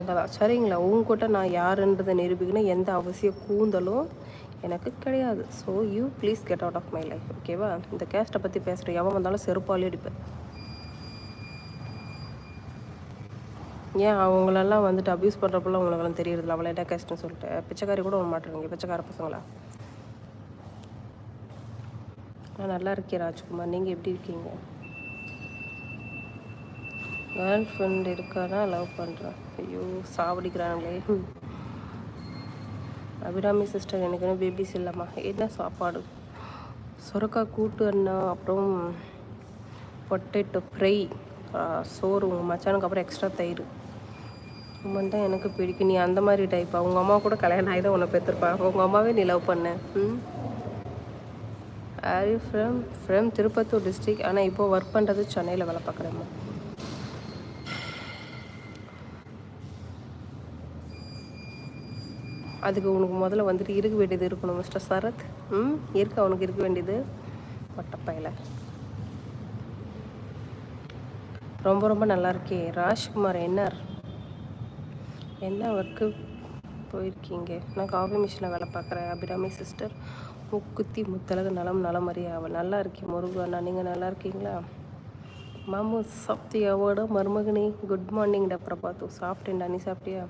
தான் சரிங்களா. உங்ககிட்ட நான் யாருன்றதை நிரூபிக்கணும் எந்த அவசியம் கூந்தலும் எனக்கு கிடையாது. So you please get out of my life. ஓகேவா? இந்த கேஸ்ட்டை பற்றி பேசுகிற எவன் வந்தாலும் செருப்பாலே அடிப்பேன். ஏன் அவங்களெல்லாம் வந்துட்டு அப்யூஸ் பண்ணுறப்பெல்லாம் உங்களுக்கெல்லாம் தெரியறதில்ல அவளை என்ன கேஸ்ட்னு சொல்லிட்டு பிச்சைக்காரி கூட வர மாட்டேறீங்க பிச்சைக்கார பசங்களா. நான் நல்லா இருக்கேன் ராஜ்குமார், நீங்கள் எப்படி இருக்கீங்க? கேர்ள் ஃப்ரெண்ட் இருக்கானா லவ் பண்ணுறேன். ஐயோ சாவடிக்கிறாங்களே. அபிராமி சிஸ்டர் எனக்கு என்ன பேபிஸ் இல்லைம்மா. என்ன சாப்பாடு? சுரக்கா கூட்டு அண்ணா, அப்புறம் பொட்டேட்டோ ஃப்ரை, சோறு, உங்கள் மச்சானுக்கு அப்புறம் எக்ஸ்ட்ரா தயிர். உமன் தான் எனக்கு பிடிக்கும். நீ அந்த மாதிரி டைப்பா? உங்கள் அம்மா கூட கல்யாணம் ஆகி தான் உன்னை பெற்றுருப்பா. உங்கள் அம்மாவே நீ லவ் பண்ண. Are you from Tirupattur district. ஆனால் இப்போது ஒர்க் பண்ணுறது சென்னையில் வேலை பார்க்குறேம்மா. அதுக்கு உனக்கு முதல்ல வந்துட்டு இருக்க வேண்டியது இருக்கணும் மிஸ்டர் சரத். இருக்க அவனுக்கு இருக்க வேண்டியது பட்டப்பையில். ரொம்ப ரொம்ப நல்லா இருக்கே. ராஜ்குமார் என்ன ஒர்க்கு போயிருக்கீங்க? நான் காஃபி மிஷினில் வேலை பார்க்குறேன். அபிராமி சிஸ்டர் முக்குத்தி முத்தலகு நலம் அறியா அவள் நல்லா இருக்கேன். முருகண்ணா நீங்கள் நல்லா இருக்கீங்களா? மாமு சாப்பிட்டியாவோட மருமகனே குட் மார்னிங்டா பிரபாத்து. சாப்பிட்டேன்டா, நீ சாப்பிட்டியா?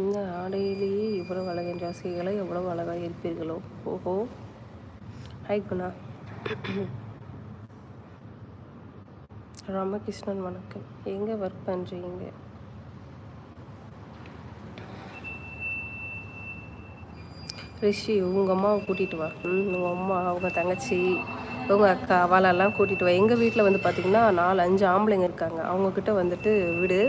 இந்த ஆடையிலேயே இவ்வளவு அழகின் ரசிகளை எவ்வளவு அழகாக இருப்பீர்களோ. ஓஹோ, ஹாய் குணா. ராமகிருஷ்ணன் வணக்கம். எங்கே ஒர்க் பண்ணுறீங்க? ரிஷி உங்கள் அம்மாவை கூட்டிகிட்டு வா. உங்கள் அம்மா, அவங்க தங்கச்சி, உங்கள் அக்கா, அவளெல்லாம் கூட்டிகிட்டு வா. எங்கள் வீட்டில் வந்து பார்த்திங்கன்னா 4-5 ஆம்பளைங்க இருக்காங்க. அவங்கக்கிட்ட வந்துட்டு விடு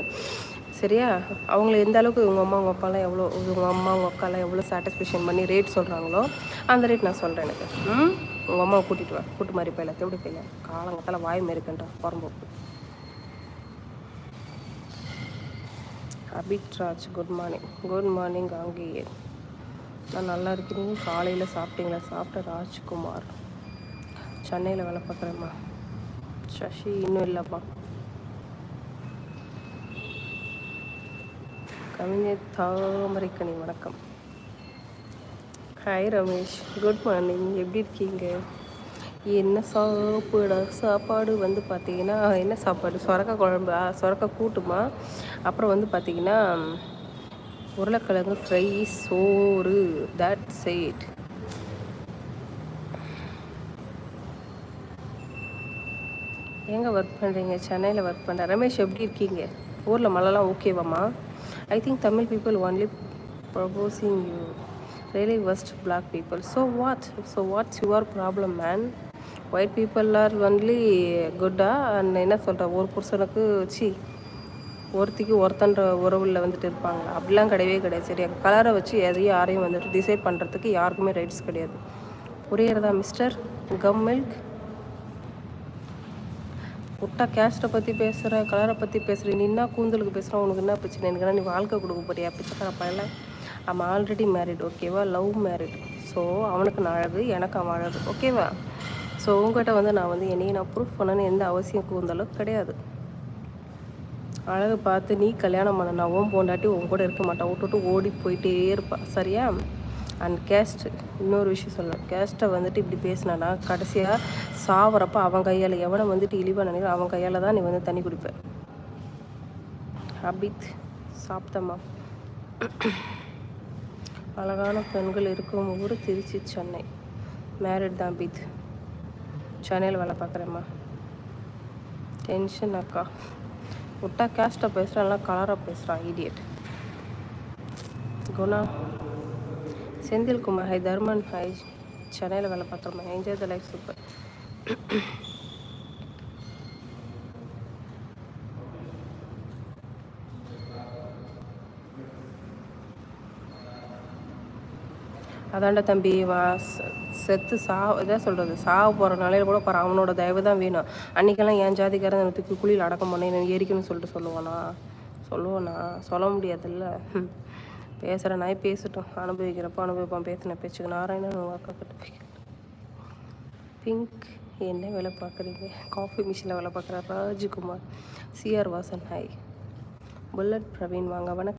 சரியா? அவங்கள எந்த அளவுக்கு உங்கள் அம்மா உங்கள் அப்பாலாம் எவ்வளோ, உங்கள் அம்மா உங்கள் அக்காலாம் எவ்வளோ சாட்டிஸ்ஃபேக்ஷன் பண்ணி ரேட் சொல்கிறாங்களோ அந்த ரேட் நான் சொல்கிறேன். எனக்கு உங்கள் அம்மாவை கூட்டிகிட்டு வா. கூட்டு மாதிரி போயில எப்படி போயில காலங்கத்தால் வாய் மேற்கண்டா புறம்போக்கு. அபிட்ராஜ் குட் மார்னிங் அங்கேயே. நான் நல்லா இருக்கிறீங்க. காலையில் சாப்பிட்டீங்களா? சாப்பிட்ட ராஜ்குமார் சென்னையில் வேலை பார்க்குறேம்மா. சசி இன்னும் இல்லைப்பா. கவிஞர் தாமரைக்கணி வணக்கம். ஹாய் ரமேஷ் குட் மார்னிங், எப்படி இருக்கீங்க? என்ன சாப்பாடு வந்து பார்த்தீங்கன்னா என்ன சாப்பாடு? சொரக்கா குழம்பு, சொரக்கா கூட்டுமா, அப்புறம் வந்து பார்த்தீங்கன்னா உருளைக்கிழங்கு ஃப்ரை, சோறு, தட்ஸ் இட். எங்கே ஒர்க் பண்ணுறீங்க? சென்னையில் ஒர்க் பண்ணுறேன். ரமேஷ் எப்படி இருக்கீங்க? ஊரில் மழைலாம் ஓகேவாம்மா? I think Tamil people only proposing you. Really worst black people. So what's your problem, man? White people are only good. And என்ன சொல்கிற, ஒரு புருஷனுக்கு ஒருத்திக்கு ஒருத்தன்ற உறவில் வந்துட்டு இருப்பாங்க. அப்படிலாம் கிடையவே கிடையாது சரியா? கலரை வச்சு எதையும் யாரையும் வந்துட்டு டிசைட் பண்ணுறதுக்கு யாருக்குமே ரைட்ஸ் கிடையாது. புரியுறதா மிஸ்டர் கம் மில்க்? விட்டா கேஸ்ட்டை பற்றி பேசுகிற, கலரை பற்றி பேசுகிற, நீ என்ன கூந்தலுக்கு பேசுகிற, உனக்கு என்ன பிரச்சனை? எனக்கு நீ வாழ்க்கை கொடுக்க போறியா பிச்சைக்கார பையல? அவன் ஆல்ரெடி மேரிட் ஓகேவா? Love married. ஸோ அவனுக்கு நான் அழகு, எனக்கு அவன் அழகு ஓகேவா? ஸோ உங்கள்கிட்ட வந்து நான் வந்து என்னையும் நான் ப்ரூஃப் பண்ணணும்னு எந்த அவசியம் கூந்தலும் கிடையாது. அழகு பார்த்து நீ கல்யாணம் பண்ண, நான் ஓன் போண்டாட்டி உன் கூட இருக்க மாட்டான், விட்டுட்டு ஓடி போயிட்டே இருப்பான் சரியா? அண்ட் கேஸ்ட்டு இன்னொரு விஷயம் சொல்லலாம். கேஸ்ட்டை வந்துட்டு இப்படி பேசினானா கடைசியாக சாவறப்ப அவன் கையால், எவனை வந்துட்டு இழிவாக நினைக்கிற அவன் கையால் தான் நீ வந்து தண்ணி குடிப்ப. அபித் சாப்பிட்டம்மா. அழகான பெண்கள் இருக்கும் ஊர் திருச்சி, சென்னை. மேரிட் தான் அபித். சென்னையில் வேலை பார்க்குறேம்மா. டென்ஷன் அக்கா. விட்டா கேஸ்ட்டை பேசுகிறான், நல்லா கலராக பேசுகிறான் idiot. Guna Senthilkumar hi. Dharman hi. சென்னையில் வேலை பார்க்குறோமா. Enjoy the life. சூப்பர். அதாண்டா தம்பி, செத்து இதாக சொல்கிறது, சாவ போகிற நிலையில கூட பாரு, அவனோட தயவு தான் வேணும். அன்றைக்கெல்லாம் என் ஜாதிக்காரன் தூக்கி குழியில் அடக்கம் பண்ண எரிக்கணும்னு சொல்லிட்டு சொல்லுவானா? சொல்ல முடியாதுல்ல. பேசுகிற நாய் பேசட்டும், அனுபவிக்கிறப்போ அனுபவிப்பான். பேசின பேச்சுக்கு நாராயணன் உங்கள் அக்கா கிட்ட போய். பிங்க் என்ன வேலை பார்க்குறீங்க? காஃபி மிஷினில் வேலை பார்க்குற Rajkumar. CR Vasan hi. Bullet Praveen வாங்க. வணக்கம்.